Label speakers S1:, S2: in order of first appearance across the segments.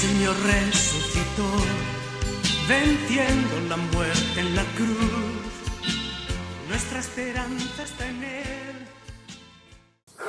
S1: Señor resucitó, venciendo la muerte en la cruz. Nuestra esperanza está en Él.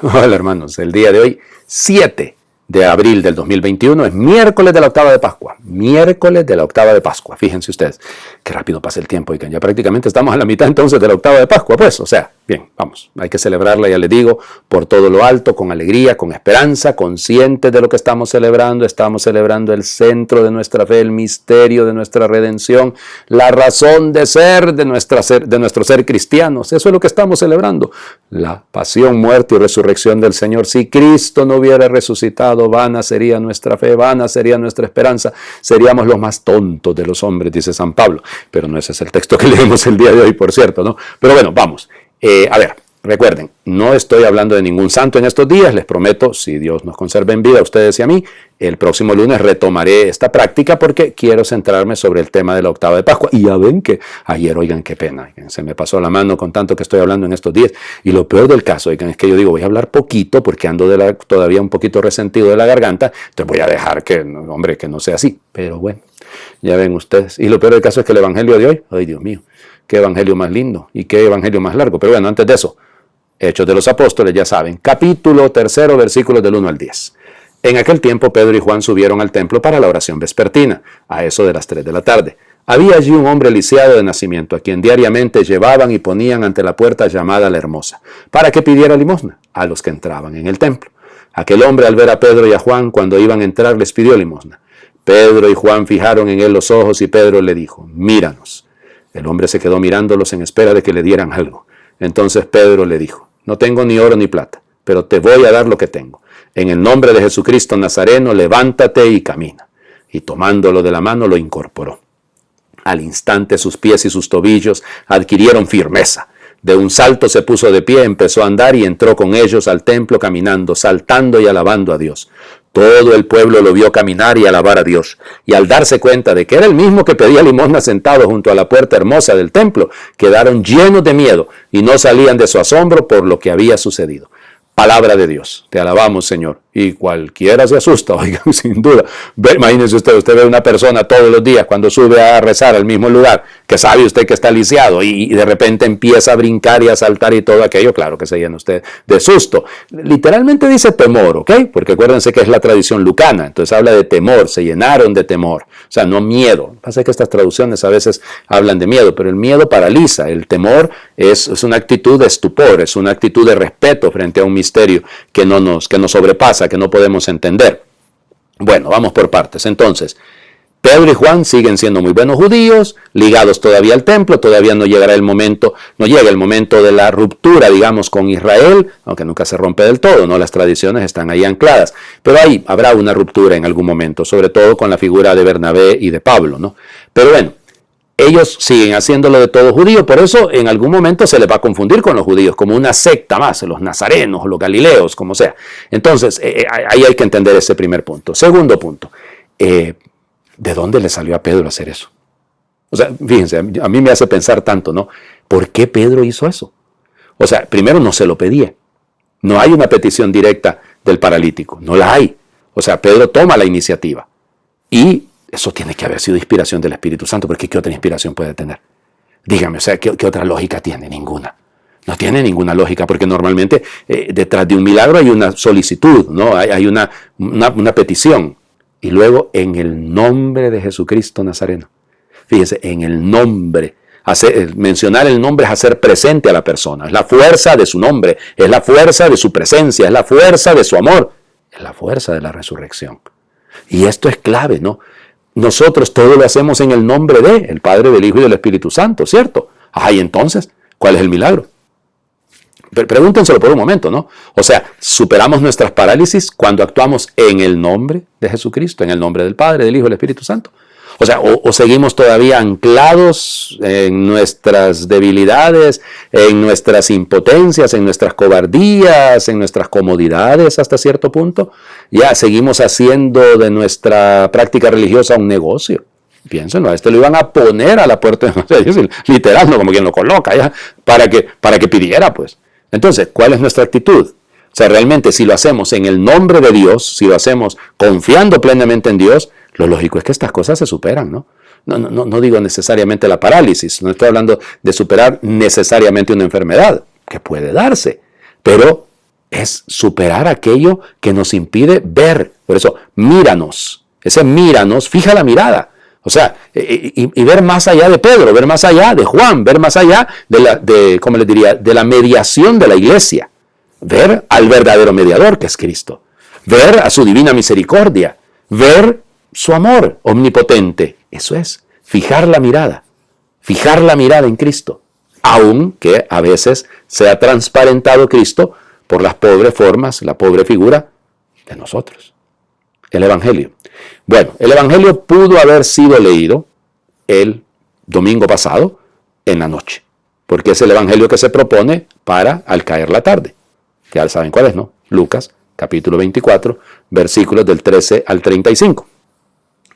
S2: Hola hermanos, el día de hoy, 7 de abril del 2021, es miércoles de la octava de Pascua. Miércoles de la octava de Pascua. Fíjense ustedes, qué rápido pasa el tiempo y que ya prácticamente estamos a la mitad entonces de la octava de Pascua. Pues, o sea, bien, vamos, hay que celebrarla, ya les digo, por todo lo alto, con alegría, con esperanza, conscientes de lo que estamos celebrando. Estamos celebrando el centro de nuestra fe, el misterio de nuestra redención, la razón de ser de nuestro ser cristianos. Eso es lo que estamos celebrando. La pasión, muerte y resurrección del Señor. Si Cristo no hubiera resucitado, vana sería nuestra fe, vana sería nuestra esperanza, seríamos los más tontos de los hombres, dice San Pablo. Pero no ese es el texto que leemos el día de hoy, por cierto, ¿no? Pero bueno, vamos. A ver, recuerden, no estoy hablando de ningún santo en estos días, les prometo, si Dios nos conserva en vida, a ustedes y a mí, el próximo lunes retomaré esta práctica porque quiero centrarme sobre el tema de la octava de Pascua. Y ya ven que ayer, oigan, qué pena, se me pasó la mano con tanto que estoy hablando en estos días. Y lo peor del caso, oigan, es que yo digo, voy a hablar poquito porque ando todavía un poquito resentido de la garganta, entonces voy a dejar que no sea así. Pero bueno, ya ven ustedes. Y lo peor del caso es que el evangelio de hoy, ay Dios mío, qué evangelio más lindo y qué evangelio más largo. Pero bueno, antes de eso, Hechos de los Apóstoles, ya saben, capítulo 3, versículos del 1 al 10. En aquel tiempo Pedro y Juan subieron al templo para la oración vespertina, a eso de las 3 de la tarde. Había allí un hombre lisiado de nacimiento, a quien diariamente llevaban y ponían ante la puerta llamada la Hermosa, para que pidiera limosna a los que entraban en el templo. Aquel hombre, al ver a Pedro y a Juan, cuando iban a entrar, les pidió limosna. Pedro y Juan fijaron en él los ojos y Pedro le dijo, míranos. El hombre se quedó mirándolos en espera de que le dieran algo. Entonces Pedro le dijo, no tengo ni oro ni plata, pero te voy a dar lo que tengo. En el nombre de Jesucristo Nazareno, levántate y camina. Y tomándolo de la mano, lo incorporó. Al instante sus pies y sus tobillos adquirieron firmeza. De un salto se puso de pie, empezó a andar y entró con ellos al templo caminando, saltando y alabando a Dios. Todo el pueblo lo vio caminar y alabar a Dios. Y al darse cuenta de que era el mismo que pedía limosna sentado junto a la puerta hermosa del templo, quedaron llenos de miedo y no salían de su asombro por lo que había sucedido. Palabra de Dios. Te alabamos, Señor. Y cualquiera se asusta, oigan, sin duda. Imagínense usted ve una persona todos los días cuando sube a rezar al mismo lugar, que sabe usted que está lisiado y de repente empieza a brincar y a saltar y todo aquello, claro que se llena usted de susto. Literalmente dice temor, ¿ok? Porque acuérdense que es la tradición lucana, entonces habla de temor, se llenaron de temor, o sea, no miedo. Lo que pasa es que estas traducciones a veces hablan de miedo, pero el miedo paraliza, el temor es una actitud de estupor, es una actitud de respeto frente a un misterio que nos sobrepasa, que no podemos entender. Bueno, vamos por partes. Entonces, Pedro y Juan siguen siendo muy buenos judíos, ligados todavía al templo, todavía no llega el momento de la ruptura, digamos, con Israel, aunque nunca se rompe del todo, ¿no? Las tradiciones están ahí ancladas, pero ahí habrá una ruptura en algún momento, sobre todo con la figura de Bernabé y de Pablo, ¿no? Pero bueno, ellos siguen haciéndolo de todo judío, por eso en algún momento se les va a confundir con los judíos, como una secta más, los nazarenos, los galileos, como sea. Entonces, ahí hay que entender ese primer punto. Segundo punto, ¿de dónde le salió a Pedro hacer eso? O sea, fíjense, a mí me hace pensar tanto, ¿no? ¿Por qué Pedro hizo eso? O sea, primero no se lo pedía. No hay una petición directa del paralítico, no la hay. O sea, Pedro toma la iniciativa y eso tiene que haber sido inspiración del Espíritu Santo, porque ¿qué otra inspiración puede tener? Dígame, o sea, ¿qué otra lógica tiene? Ninguna. No tiene ninguna lógica, porque normalmente detrás de un milagro hay una solicitud, ¿no? Hay una petición. Y luego, en el nombre de Jesucristo Nazareno. Fíjese, en el nombre. Mencionar el nombre es hacer presente a la persona. Es la fuerza de su nombre, es la fuerza de su presencia, es la fuerza de su amor, es la fuerza de la resurrección. Y esto es clave, ¿no? Nosotros todo lo hacemos en el nombre de el Padre, del Hijo y del Espíritu Santo, ¿cierto? Y entonces, ¿cuál es el milagro? Pregúntenselo por un momento, ¿no? O sea, superamos nuestras parálisis cuando actuamos en el nombre de Jesucristo, en el nombre del Padre, del Hijo y del Espíritu Santo. O sea, o seguimos todavía anclados en nuestras debilidades, en nuestras impotencias, en nuestras cobardías, en nuestras comodidades hasta cierto punto. Ya seguimos haciendo de nuestra práctica religiosa un negocio. Piénsenlo, a este lo iban a poner a la puerta, literal, no como quien lo coloca, ya, para que pidiera, pues. Entonces, ¿cuál es nuestra actitud? O sea, realmente si lo hacemos en el nombre de Dios, si lo hacemos confiando plenamente en Dios, Lo lógico es que estas cosas se superan, ¿no? No digo necesariamente la parálisis, no estoy hablando de superar necesariamente una enfermedad, que puede darse, pero es superar aquello que nos impide ver. Por eso, míranos. Ese míranos, fija la mirada. O sea, y ver más allá de Pedro, ver más allá de Juan, ver más allá ¿cómo les diría?, de la mediación de la iglesia. Ver al verdadero mediador, que es Cristo. Ver a su divina misericordia. Ver su amor omnipotente. Eso es, fijar la mirada en Cristo. Aunque a veces se ha transparentado Cristo por las pobres formas, la pobre figura de nosotros. El Evangelio. Bueno, el Evangelio pudo haber sido leído el domingo pasado en la noche, porque es el Evangelio que se propone para al caer la tarde. Ya saben cuál es, ¿no? Lucas, capítulo 24, versículos del 13 al 35.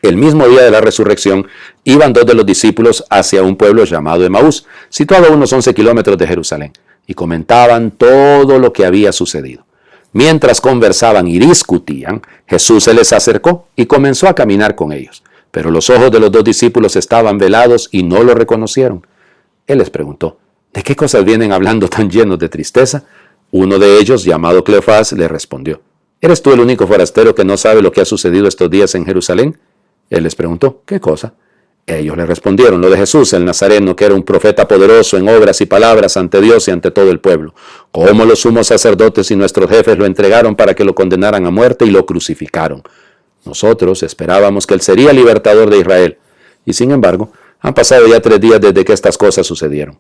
S2: El mismo día de la resurrección, iban 2 de los discípulos hacia un pueblo llamado Emaús, situado a unos 11 kilómetros de Jerusalén, y comentaban todo lo que había sucedido. Mientras conversaban y discutían, Jesús se les acercó y comenzó a caminar con ellos. Pero los ojos de los 2 discípulos estaban velados y no lo reconocieron. Él les preguntó, ¿de qué cosas vienen hablando tan llenos de tristeza? Uno de ellos, llamado Cleofás, le respondió, ¿eres tú el único forastero que no sabe lo que ha sucedido estos días en Jerusalén? Él les preguntó, ¿qué cosa? Ellos le respondieron, lo de Jesús el Nazareno, que era un profeta poderoso en obras y palabras ante Dios y ante todo el pueblo. Cómo los sumos sacerdotes y nuestros jefes lo entregaron para que lo condenaran a muerte y lo crucificaron. Nosotros esperábamos que él sería libertador de Israel. Y sin embargo, han pasado ya 3 días desde que estas cosas sucedieron.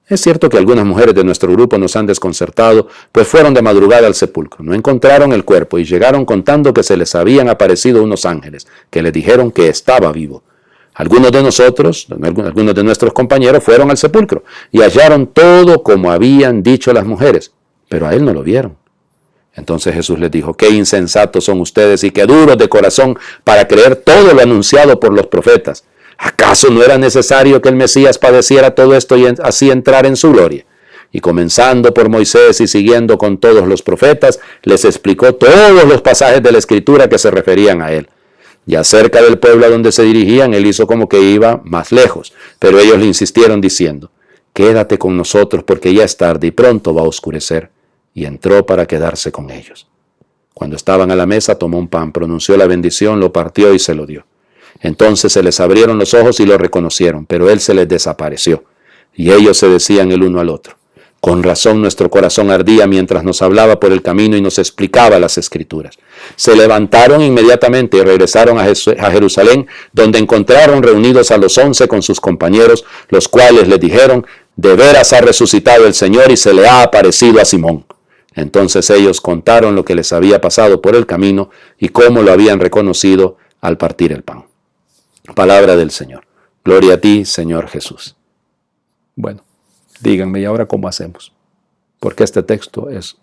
S2: Es cierto que algunas mujeres de nuestro grupo nos han desconcertado, pues fueron de madrugada al sepulcro. No encontraron el cuerpo y llegaron contando que se les habían aparecido unos ángeles, que les dijeron que estaba vivo. Algunos de nuestros compañeros fueron al sepulcro y hallaron todo como habían dicho las mujeres, pero a él no lo vieron. Entonces Jesús les dijo, qué insensatos son ustedes y qué duros de corazón para creer todo lo anunciado por los profetas. ¿Acaso no era necesario que el Mesías padeciera todo esto y así entrar en su gloria? Y comenzando por Moisés y siguiendo con todos los profetas, les explicó todos los pasajes de la Escritura que se referían a él. Ya cerca del pueblo a donde se dirigían, él hizo como que iba más lejos, pero ellos le insistieron diciendo, quédate con nosotros porque ya es tarde y pronto va a oscurecer. Y entró para quedarse con ellos. Cuando estaban a la mesa, tomó un pan, pronunció la bendición, lo partió y se lo dio. Entonces se les abrieron los ojos y lo reconocieron, pero él se les desapareció. Y ellos se decían el uno al otro, con razón nuestro corazón ardía mientras nos hablaba por el camino y nos explicaba las Escrituras. Se levantaron inmediatamente y regresaron a Jerusalén, donde encontraron reunidos a los 11 con sus compañeros, los cuales les dijeron, de veras ha resucitado el Señor y se le ha aparecido a Simón. Entonces ellos contaron lo que les había pasado por el camino y cómo lo habían reconocido al partir el pan. Palabra del Señor. Gloria a ti, Señor Jesús. Bueno, díganme, ¿y ahora cómo hacemos? Porque este texto es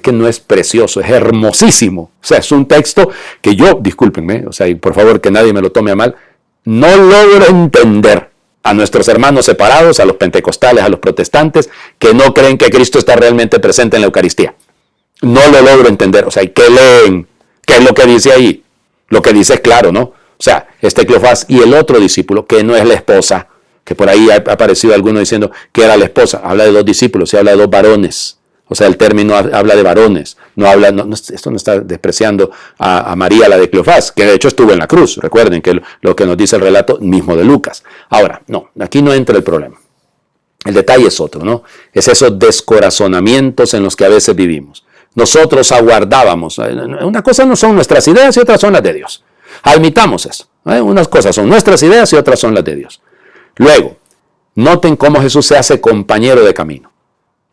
S2: que no es precioso, es hermosísimo. O sea, es un texto que yo, discúlpenme, o sea, y por favor que nadie me lo tome a mal, no logro entender a nuestros hermanos separados, a los pentecostales, a los protestantes, que no creen que Cristo está realmente presente en la Eucaristía. No lo logro entender. O sea, ¿qué leen? ¿Qué es lo que dice ahí? Lo que dice es claro, ¿no? O sea, este Cleofás y el otro discípulo, que no es la esposa, que por ahí ha aparecido alguno diciendo que era la esposa, habla de 2 discípulos y habla de 2 varones. O sea, el término habla de varones, esto no está despreciando a María, la de Cleofás, que de hecho estuvo en la cruz. Recuerden que lo que nos dice el relato mismo de Lucas. Ahora, no, aquí no entra el problema. El detalle es otro, ¿no? Es esos descorazonamientos en los que a veces vivimos. Nosotros aguardábamos. Una cosa no son nuestras ideas y otras son las de Dios. Admitamos eso. Unas cosas son nuestras ideas y otras son las de Dios. Luego, noten cómo Jesús se hace compañero de camino.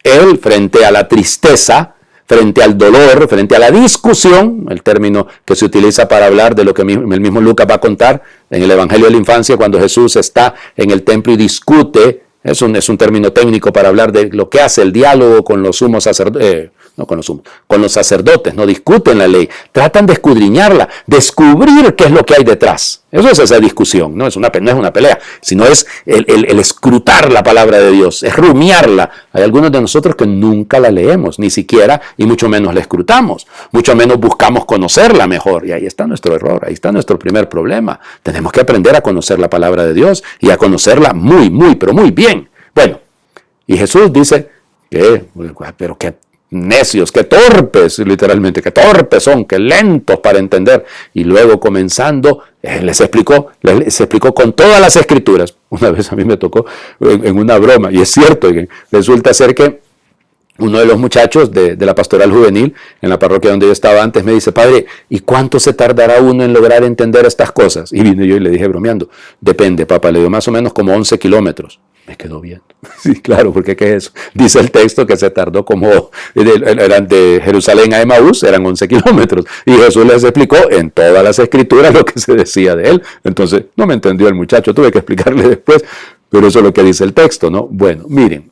S2: Él, frente a la tristeza, frente al dolor, frente a la discusión, el término que se utiliza para hablar de lo que el mismo Lucas va a contar en el Evangelio de la Infancia, cuando Jesús está en el templo y discute, es un término técnico para hablar de lo que hace el diálogo con los sumos sacerdotes, no con los sumos, con los sacerdotes, no discuten la ley, tratan de escudriñarla, descubrir qué es lo que hay detrás. Eso es esa discusión, no es una pelea, sino es el escrutar la palabra de Dios, es rumiarla. Hay algunos de nosotros que nunca la leemos, ni siquiera, y mucho menos la escrutamos, mucho menos buscamos conocerla mejor, y ahí está nuestro error, ahí está nuestro primer problema. Tenemos que aprender a conocer la palabra de Dios y a conocerla muy, pero muy bien. Bueno, y Jesús dice pero qué necios, qué torpes, literalmente, qué torpes son, qué lentos para entender. Y luego comenzando, les explicó con todas las escrituras. Una vez a mí me tocó en una broma, y es cierto, resulta ser que uno de los muchachos de la pastoral juvenil en la parroquia donde yo estaba antes me dice: padre, ¿y cuánto se tardará uno en lograr entender estas cosas? Y vine yo y le dije bromeando: depende, papá, le digo más o menos como 11 kilómetros. Me quedó viendo. Sí, claro, porque ¿qué es eso? Dice el texto que se tardó eran de Jerusalén a Emaús, eran 11 kilómetros. Y Jesús les explicó en todas las escrituras lo que se decía de él. Entonces, no me entendió el muchacho, tuve que explicarle después, pero eso es lo que dice el texto, ¿no? Bueno, miren,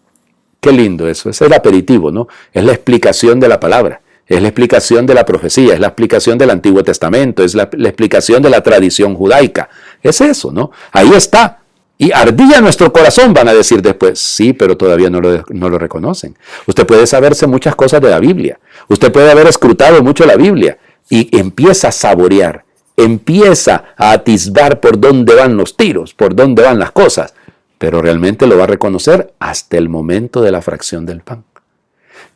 S2: qué lindo eso, es el aperitivo, ¿no? Es la explicación de la palabra, es la explicación de la profecía, es la explicación del Antiguo Testamento, es la explicación de la tradición judaica. Es eso, ¿no? Ahí está. Y ardía nuestro corazón, van a decir después. Sí, pero todavía no lo reconocen. Usted puede saberse muchas cosas de la Biblia. Usted puede haber escrutado mucho la Biblia y empieza a saborear, empieza a atisbar por dónde van los tiros, por dónde van las cosas. Pero realmente lo va a reconocer hasta el momento de la fracción del pan.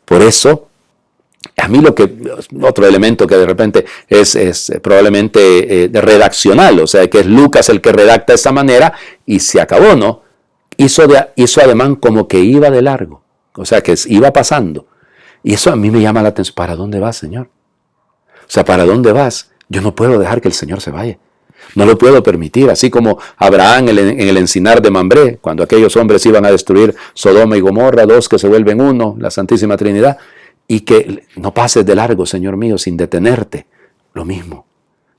S2: Por eso, a mí otro elemento que de repente es probablemente redaccional, o sea, que es Lucas el que redacta de esta manera y se acabó, ¿no? Hizo ademán como que iba de largo, o sea, que iba pasando. Y eso a mí me llama la atención. ¿Para dónde vas, Señor? O sea, ¿para dónde vas? Yo no puedo dejar que el Señor se vaya. No lo puedo permitir, así como Abraham en el encinar de Mambré, cuando aquellos hombres iban a destruir Sodoma y Gomorra, dos que se vuelven uno, la Santísima Trinidad. Y que no pases de largo, Señor mío, sin detenerte. Lo mismo.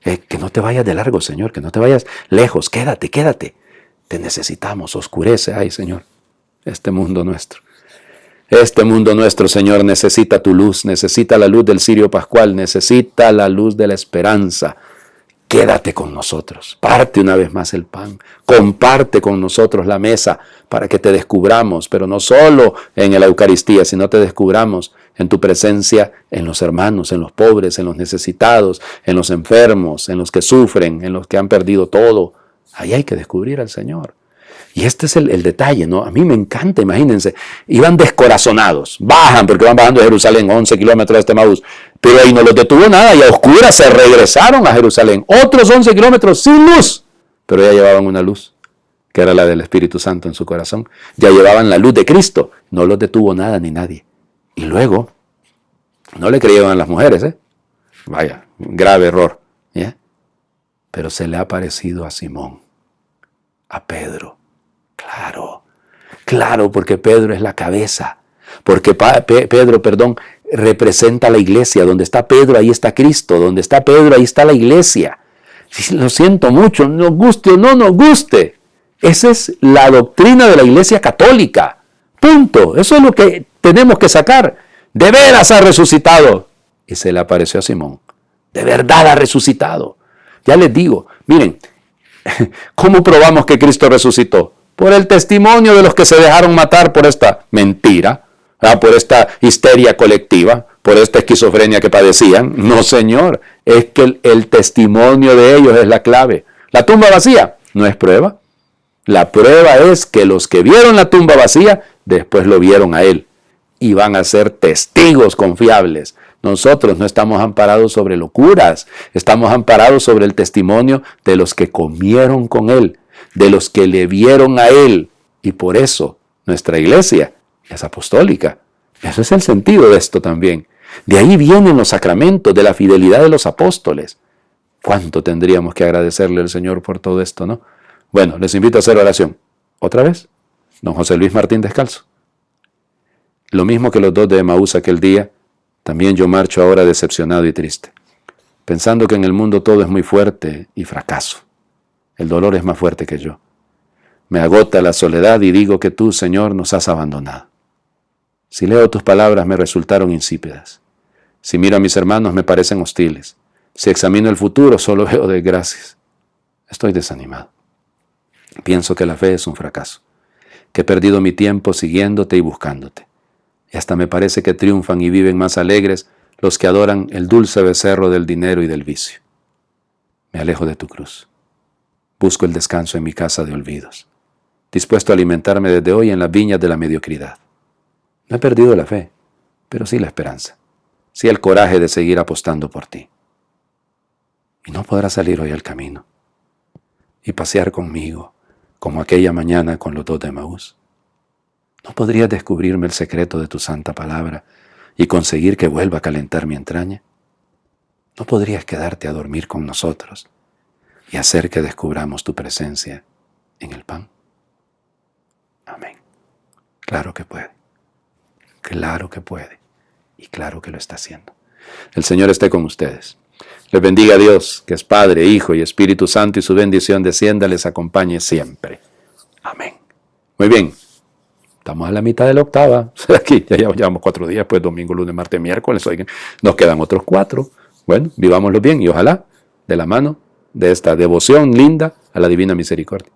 S2: Que no te vayas de largo, Señor, que no te vayas lejos. Quédate. Te necesitamos, oscurece. Ay, Señor, este mundo nuestro, Señor, necesita tu luz, necesita la luz del cirio pascual, necesita la luz de la esperanza. Quédate con nosotros, parte una vez más el pan, comparte con nosotros la mesa para que te descubramos, pero no solo en la Eucaristía, sino te descubramos en tu presencia, en los hermanos, en los pobres, en los necesitados, en los enfermos, en los que sufren, en los que han perdido todo. Ahí hay que descubrir al Señor. Y este es el detalle, ¿no? A mí me encanta, imagínense, iban descorazonados, bajan porque van bajando de Jerusalén, 11 kilómetros de Emaús, pero ahí no los detuvo nada y a oscuras se regresaron a Jerusalén, otros 11 kilómetros sin luz, pero ya llevaban una luz, que era la del Espíritu Santo en su corazón, ya llevaban la luz de Cristo, no los detuvo nada ni nadie. Y luego, no le creyeron a las mujeres, vaya, grave error, ¿ya? Pero se le ha parecido a Simón, a Pedro. Claro, porque Pedro es la cabeza, porque Pedro, representa la iglesia. Donde está Pedro, ahí está Cristo, donde está Pedro, ahí está la iglesia. Lo siento mucho, nos guste o no nos guste. Esa es la doctrina de la iglesia católica, punto. Eso es lo que tenemos que sacar. De veras ha resucitado. Y se le apareció a Simón, de verdad ha resucitado. Ya les digo, miren, ¿cómo probamos que Cristo resucitó? Por el testimonio de los que se dejaron matar por esta mentira, por esta histeria colectiva, por esta esquizofrenia que padecían. No, Señor, es que el testimonio de ellos es la clave. La tumba vacía no es prueba. La prueba es que los que vieron la tumba vacía, después lo vieron a Él. Y van a ser testigos confiables. Nosotros no estamos amparados sobre locuras, estamos amparados sobre el testimonio de los que comieron con Él, de los que le vieron a Él. Y por eso nuestra iglesia es apostólica. Eso es el sentido de esto también. De ahí vienen los sacramentos, de la fidelidad de los apóstoles. ¿Cuánto tendríamos que agradecerle al Señor por todo esto, no? Bueno, les invito a hacer oración. ¿Otra vez? Don José Luis Martín Descalzo. Lo mismo que los dos de Emaús aquel día, también yo marcho ahora decepcionado y triste, pensando que en el mundo todo es muy fuerte y fracaso. El dolor es más fuerte que yo. Me agota la soledad y digo que tú, Señor, nos has abandonado. Si leo tus palabras me resultaron insípidas. Si miro a mis hermanos me parecen hostiles. Si examino el futuro solo veo desgracias. Estoy desanimado. Pienso que la fe es un fracaso, que he perdido mi tiempo siguiéndote y buscándote. Y hasta me parece que triunfan y viven más alegres los que adoran el dulce becerro del dinero y del vicio. Me alejo de tu cruz. Busco el descanso en mi casa de olvidos, dispuesto a alimentarme desde hoy en las viñas de la mediocridad. No he perdido la fe, pero sí la esperanza, sí el coraje de seguir apostando por ti. Y no podrás salir hoy al camino y pasear conmigo, como aquella mañana con los 2 de Emaús. ¿No podrías descubrirme el secreto de tu santa palabra y conseguir que vuelva a calentar mi entraña? ¿No podrías quedarte a dormir con nosotros y hacer que descubramos tu presencia en el pan? Amén. Claro que puede. Claro que puede. Y claro que lo está haciendo. El Señor esté con ustedes. Les bendiga Dios, que es Padre, Hijo y Espíritu Santo, y su bendición descienda, les acompañe siempre. Amén. Muy bien. Estamos a la mitad de la octava. Aquí ya llevamos 4 días, pues domingo, lunes, martes, miércoles. Oigan, nos quedan otros 4. Bueno, vivámoslo bien y ojalá de la mano de esta devoción linda a la divina misericordia.